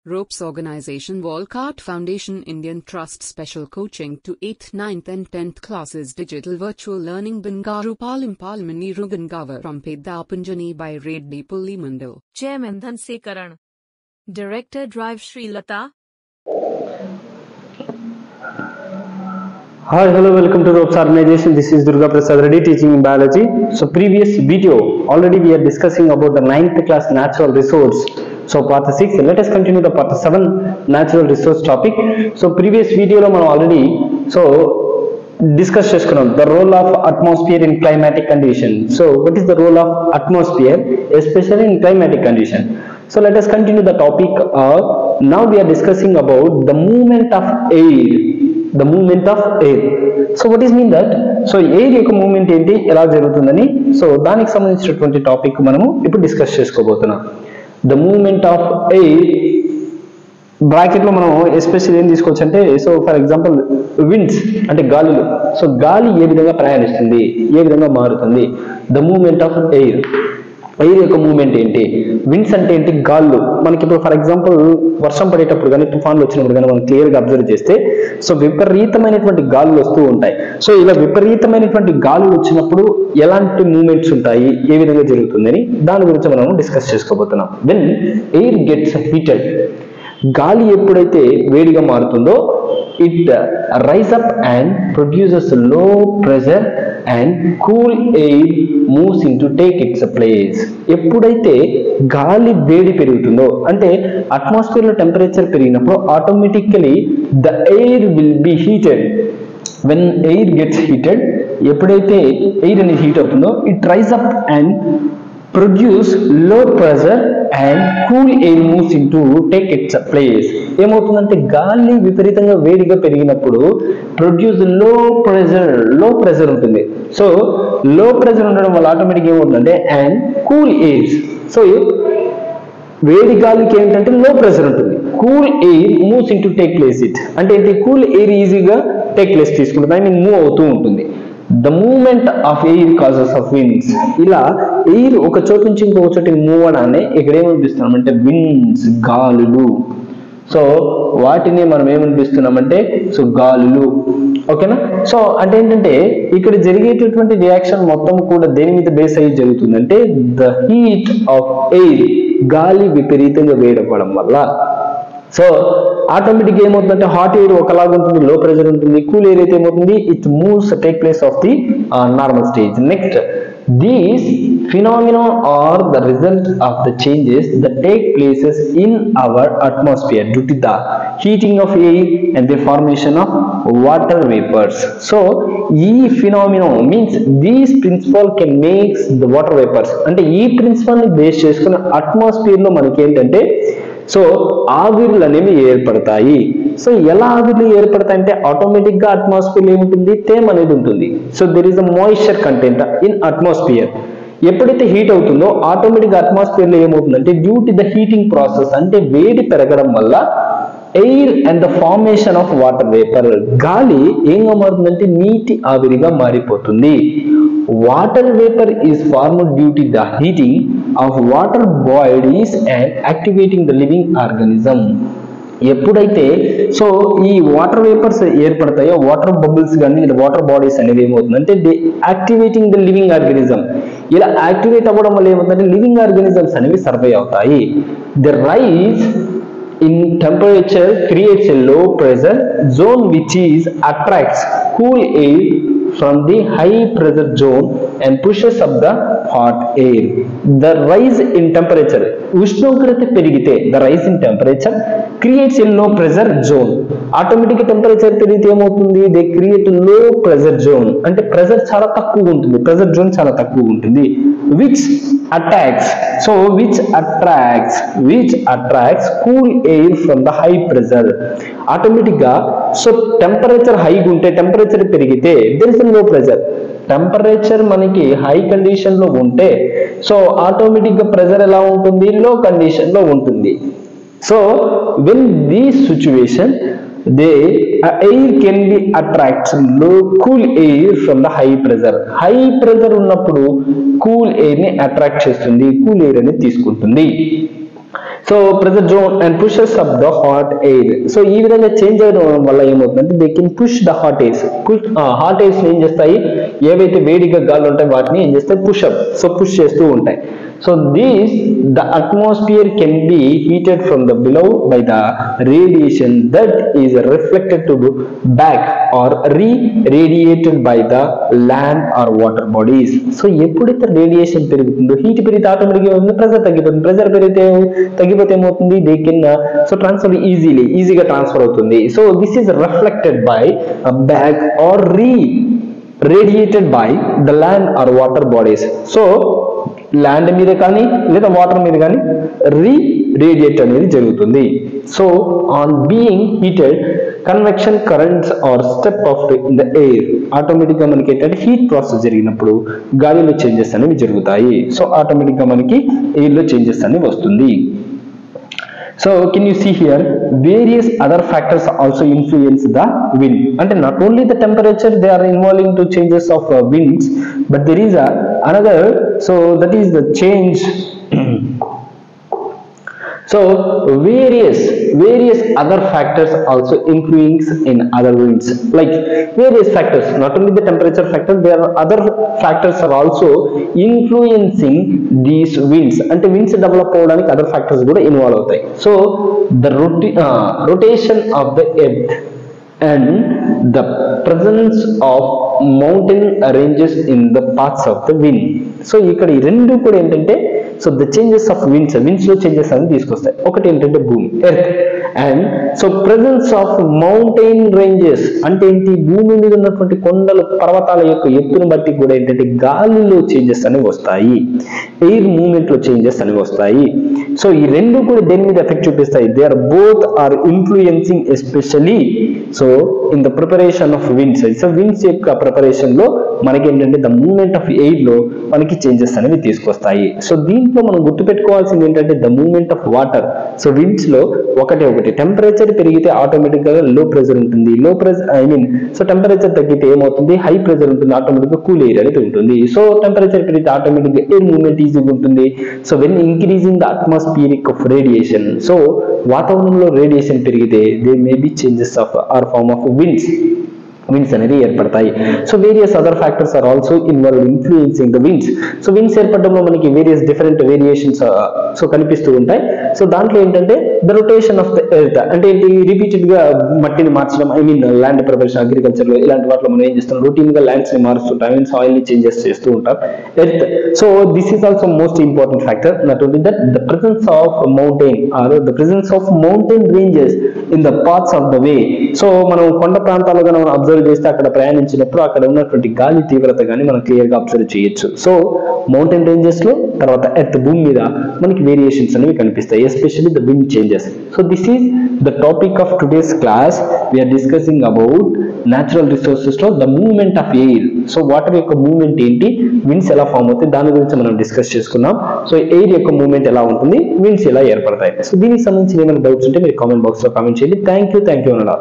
Ropes Organization Walcott Foundation Indian Trust Special Coaching to 8th, 9th and 10th classes Digital Virtual Learning Bangaru Palmani Rugangavar from Pedapunjani by Reddy Pulli Mandal. Chairman Dhan Sekaran. Director Drive Sri Lata. Hi, hello, welcome to Ropes Organization. This is Durga Prasad Reddy teaching in biology. So previous video, already we are discussing about the 9th class natural resource. So part 6, let us continue the part 7 natural resource topic. So previous video lo manam already discuss cheskunnam the role of atmosphere in climatic condition. So what is the role of atmosphere especially in climatic condition? So let us continue the topic. Now we are discussing about the movement of air. The movement of air. So what is mean that? So air యొక్క movement ఏంటి, ఎలా జరుగుతుందని, so దానికి సంబంధించినటువంటి topic మనము ఇప్పుడు discuss చేసుకోబోతున్నాం. The movement of air bracket లో మనం ఎస్పెషల్ ఏం తీసుకోవచ్చు అంటే, సో ఫర్ ఎగ్జాంపుల్ విండ్స్ అంటే గాలులు. సో గాలి ఏ విధంగా ప్రయాణిస్తుంది, ఏ విధంగా మారుతుంది, the movement of air. Air యొక్క మూవ్మెంట్ ఏంటి, విండ్స్ అంటే ఏంటి, గాళ్ళు. మనకి ఇప్పుడు ఫర్ ఎగ్జాంపుల్ వర్షం పడేటప్పుడు కానీ తుఫాన్లు వచ్చినప్పుడు కానీ మనం క్లియర్గా అబ్జర్వ్ చేస్తే సో విపరీతమైనటువంటి గాలులు వస్తూ ఉంటాయి. సో ఇలా విపరీతమైనటువంటి గాలులు వచ్చినప్పుడు ఎలాంటి మూవ్మెంట్స్ ఉంటాయి, ఏ విధంగా జరుగుతుందని దాని గురించి మనం డిస్కస్ చేసుకోబోతున్నాం. వెన్ ఎయిర్ గెట్స్ హీటెడ్, గాలి ఎప్పుడైతే వేడిగా మారుతుందో it rise up and produces low pressure and cool air moves in to take its place. ఎప్పుడైతే గాలి వేడి పెరుగుతుందో అంటే అట్మాస్ఫియర్ లో టెంపరేచర్ పెరిగినప్పుడు automatically the air will be heated. When air gets heated, ఎప్పుడైతే ఎయిర్ అనేది హీట్ అవుతుందో it rise up and produce low pressure and cool air moves in to take its place. ఏమవుతుందంటే గాలి విపరీతంగా వేడిగా పెరిగినప్పుడు ప్రొడ్యూస్ లో ప్రెషర్ ఉంటుంది. So లో ప్రెషర్ ఉండడం వల్ల ఆటోమేటిక్ ఏమవుతుందంటే అండ్ కూల్ ఎయిర్స్. సో వేడి గాలికి ఏంటంటే లో ప్రెషర్ ఉంటుంది, cool air moves in to take place it. అంటే ఏంటి, కూల్ ఎయిర్ ఈజీగా టేక్ ప్లేస్ తీసుకుంటుంది, ఐ మీన్ మూవ్ అవుతూ ఉంటుంది. The movement of air causes of winds. ఇలా ఎయిర్ ఒక చోటు నుంచి ఇంకొక చోటికి మూవ్ అవడాన్ని ఇక్కడ ఏమనిపిస్తున్నామంటే విండ్స్, గాలులు. సో వాటిని మనం ఏమనిపిస్తున్నామంటే సో గాలులు. ఓకేనా. సో అంటే ఏంటంటే ఇక్కడ జరిగేటటువంటి రియాక్షన్ మొత్తం కూడా దేని మీద బేస్ అయ్యి జరుగుతుందంటే ద హీట్ ఆఫ్ ఎయిర్, గాలి విపరీతంగా వేడవ్వడం వల్ల. సో ఆటోమేటిక్ ఏమవుతుందంటే హాట్ ఎయిర్ ఒకలాగా ఉంటుంది, లో ప్రెషర్ ఉంటుంది. కూల్ ఎయిర్ అయితే ఏమవుతుంది, it moves take place of the normal stage. Next, these phenomena are the result of the changes that take places in our atmosphere due to the heating of air and the formation of water vapors. So ee phenomena means these principle can make the water vapors. అంటే ఈ principal ని base చేసుకుని atmosphere లో మనకి ఏంటంటే so ఆవిర్లు అనేవి ఏర్పడతాయి. So ఎలా ఆవిర్లు ఏర్పడతాయి అంటే ఆటోమేటిక్ గా అట్మాస్ఫియర్ ఏముంటుంది, తేమ అనేది ఉంటుంది. So there is a moisture content in atmosphere. ఎప్పుడైతే హీట్ అవుతుందో ఆటోమేటిక్ అట్మాస్ఫియర్ లో ఏమవుతుందంటే due to the heating process అంటే వేడి పెరగడం వల్ల air and the formation of water vapour, గాలి ఏంగా మారుతుందంటే నీటి ఆవిరిగా మారిపోతుంది. Water vapour is formed due to the heating of water bodies and activating the living organism. ఎప్పుడైతే సో ఈ వాటర్ వేపర్స్ ఏర్పడతాయో, వాటర్ బబుల్స్ కానీ వాటర్ బాడీస్ అనేవి ఏమవుతుందంటే they activating the living organism. ఇలా activate అవ్వడం వల్ల ఏమవుతుందంటే లివింగ్ ఆర్గానిజమ్స్ అనేవి సర్వే అవుతాయి. The rise in temperature creates a low pressure zone which is attracts cool air from the high pressure zone and pushes up the hot air. The rise in temperature, ఉష్ణోగ్రత పెరిగితే the rise in temperature creates a low pressure zone. Automatic temperature పెరిగితే ఏమవుతుంది, they create a low pressure zone. అంటే pressure చాలా తక్కువ ఉంటుంది, pressure zone చాలా తక్కువ ఉంటుంది. which attracts cool air from the high pressure. Automatic గా సో టెంపరేచర్ హైగా ఉంటే, టెంపరేచర్ పెరిగితే there is a low pressure. Temperature మనకి హై కండిషన్ లో ఉంటే సో ఆటోమేటిక్ గా ప్రెషర్ ఎలా ఉంటుంది, లో కండిషన్ లో ఉంటుంది. So when this situation the air can be attracts low cool air from the high pressure ఉన్నప్పుడు కూల్ ఎయిర్ ని అట్రాక్ట్ చేస్తుంది, కూల్ ఎయిర్ అనేది తీసుకుంటుంది. So pressure zone and pushes up the hot air. So ఈ విధంగా change అవ్వడం వల్ల ఏమవుతుందంటే they can push the hot airs. Hot airs ఏం చేస్తాయి, ఏవైతే వేడిగా గాలు ఉంటాయి వాటిని ఏం చేస్తాయి, పుష్ చేస్తూ ఉంటాయి. So the atmosphere can be heated from the below by the radiation that is reflected to the back or radiated by the land or water bodies. So ఎప్పుడైతే రేడియేషన్ పెరుగుతుందో, హీట్ పెరిగితే ఆటోమేటిక్గా ప్రెజర్ తగ్గిపోతుంది. Pressure తగ్గిపోతే ఏమవుతుంది, they can transfer ఈజీగా transfer అవుతుంది. So this is reflected by back or radiated by the land or water bodies. So land మీద కానీ లేదా వాటర్ మీద కానీ రేడియేట్ అనేది జరుగుతుంది. So on being heated convection currents are step off in the air, ఆటోమేటిక్గా మనకి ఏంటంటే హీట్ ప్రాసెస్ జరిగినప్పుడు గాలిలో చేంజెస్ అనేవి జరుగుతాయి. సో ఆటోమేటిక్గా మనకి ఎయిర్లో చేంజెస్ అనేవి వస్తుంది. So can you see here, various other factors also influence the wind. And not only the temperature they are involving to changes of winds, but there is another, so that is the change. So various other factors also influence in other winds, like various factors, not only the temperature factor, there are other factors are also influencing these winds. Ante winds develop avvadaniki other factors kuda involve avutayi. So the rotation of the earth and the presence of mountain ranges in the paths of the wind. So ikkada ee rendu kuda entante, so the changes of winds లో changes అనేది తీసుకొస్తాయి. ఒకటి ఏంటంటే భూమి, earth, and so presence of mountain ranges అంటే ఏంటి, భూమి మీద ఉన్నటువంటి కొండలు పర్వతాల యొక్క ఎత్తును బట్టి కూడా ఏంటంటే గాలిలో చేంజెస్ అనేవి వస్తాయి, ఎయిర్ మూవ్మెంట్ లో చేంజెస్ అనేవి వస్తాయి. సో ఈ రెండు కూడా దేని మీద ఎఫెక్ట్ చూపిస్తాయి, they are both are influencing especially so in the preparation of winds. So winds యొక్క ప్రిపరేషన్ లో మనకి ఏంటంటే ద మూవ్మెంట్ ఆఫ్ ఎయిర్ లో మనకి చేంజెస్ అనేవి తీసుకొస్తాయి. సో దీంట్లో మనం గుర్తుపెట్టుకోవాల్సింది ఏంటంటే the movement of water. So winds లో ఒకటి టెంపరేచర్ పెరిగితే ఆటోమేటిక్ గా లో ప్రెజర్ ఉంటుంది, సో టెంపరేచర్ తగ్గితే ఏమవుతుంది, హై ప్రెజర్ ఉంటుంది, ఆటోమేటిక్ గా కూల్ ఎయిర్ అనేది ఉంటుంది. సో టెంపరేచర్ పెరిగితే ఆటోమేటిక్ గా ఎయిర్ మూవ్మెంట్ ఈజీగా ఉంటుంది. So when increasing the atmospheric of radiation, so వాతావరణంలో రేడియేషన్ పెరిగితే they may be changes of or form of winds అనేది ఏర్పడతాయి. So various other factors are also involve influencing the winds. So winds ఏర్పడడంలో మనకి various different variations so కనిపిస్తూ ఉంటాయి. So దాంట్లో ఏంటంటే the rotation of the earth అంటే ఏంటి, రిపీటెడ్ గా మట్టిని మార్చడం, ల్యాండ్ ప్రిపరేషన్, అగ్రికల్చర్ లో ఇలాంటి వాటిలో మనం ఏం చేస్తాం, రొటీన్ గా ల్యాండ్స్ ని మారుస్తుంటాం, సాయిల్ ని చేంజెస్ చేస్తూ ఉంటాం, earth. So this is also most important factor. Not only that, the presence of mountain or the presence of mountain ranges in the parts of the way. So మనం కొండ ప్రాంతాలుగా మనం observe చేస్తే అక్కడ ప్రయాణించినప్పుడు అక్కడ ఉన్నటువంటి గాలి తీవ్రత కానీ మనం క్లియర్ గా అబ్జర్వ్ చేయొచ్చు. సో మౌంటైన్ రేంజెస్ లో తర్వాత ఎర్త్ భూమి మీద మనకి వేరియేషన్స్ అనేవి కనిపిస్తాయి, especially the wind changes. So this is the topic of today's class. We are discussing about natural resources లో the movement of air. So water యొక్క మూవ్మెంట్ ఏంటి, విండ్స్ ఎలా ఫామ్ అవుతాయి, దాని గురించి మనం డిస్కస్ చేసుకున్నాం. సో ఎయిర్ యొక్క మూవ్మెంట్ ఎలా ఉంటుంది, విండ్స్ ఎలా ఏర్పడతాయి. సో దీనికి సంబంధించిన ఏమైనా డౌట్స్ ఉంటే మీరు కామెంట్ బాక్స్ లో కామెంట్ చేయండి. థ్యాంక్ యూ అన్నమాట.